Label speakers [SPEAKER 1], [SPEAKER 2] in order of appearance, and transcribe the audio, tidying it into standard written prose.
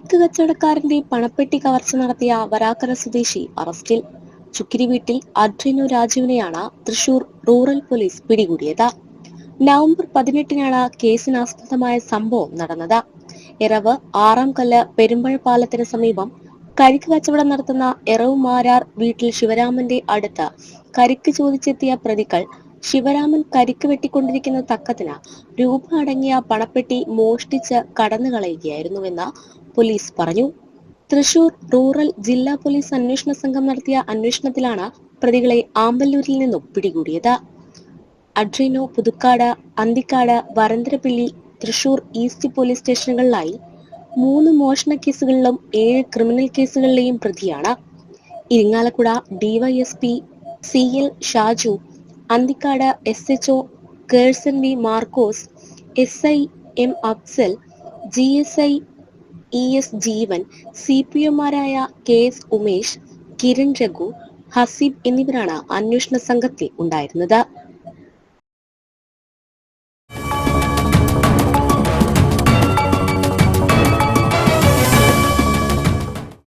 [SPEAKER 1] കരിക്ക് കച്ചവടക്കാരന്റെ പണപ്പെട്ടി കവർച്ച നടത്തിയ വരാക്കര സ്വദേശി അറസ്റ്റിൽ. ചുക്കിരി വീട്ടിൽ അഡ്രിനോ രാജുവിനെയാണ് തൃശൂർ റൂറൽ പോലീസ് പിടികൂടിയത്. നവംബർ 18-നാണ് കേസിനാസ്പദമായ സംഭവം നടന്നത്. എറവ് ആറാംകല്ല് പെരുമ്പഴ പാലത്തിന് സമീപം കരിക്ക് കച്ചവടം നടത്തുന്ന എറവ് മാരാർ വീട്ടിൽ ശിവരാമന്റെ അടുത്ത് കരിക്ക് ചോദിച്ചെത്തിയ പ്രതികൾ ശിവരാമൻ കരിക്ക് വെട്ടിക്കൊണ്ടിരിക്കുന്ന തക്കത്തിന് രൂപ അടങ്ങിയ പണപ്പെട്ടി മോഷ്ടിച്ച് കടന്നുകളയുകയായിരുന്നുവെന്ന് പോലീസ് പറഞ്ഞു. തൃശൂർ റൂറൽ ജില്ലാ പോലീസ് അന്വേഷണ സംഘം നടത്തിയ അന്വേഷണത്തിലാണ് പ്രതികളെ ആമ്പല്ലൂരിൽ നിന്നും പിടികൂടിയത്. അഡ്രിനോ പുതുക്കാട്, അന്തിക്കാട്, വരന്തരപ്പിള്ളി, തൃശൂർ ഈസ്റ്റ് പോലീസ് സ്റ്റേഷനുകളിലായി 3 മോഷണ കേസുകളിലും 7 ക്രിമിനൽ കേസുകളിലെയും പ്രതിയാണ്. Irinjalakuda DYSP CL Shaju, Anthikkad SHO Kerson V Markose, SI M Afsal, GSI ES Jeevan, CPOമാരായ KS ഉമേഷ്, കിരൺ രഘു, ഹസീബ് എന്നിവരാണ് അന്വേഷണ സംഘത്തിൽ ഉണ്ടായിരുന്നത്.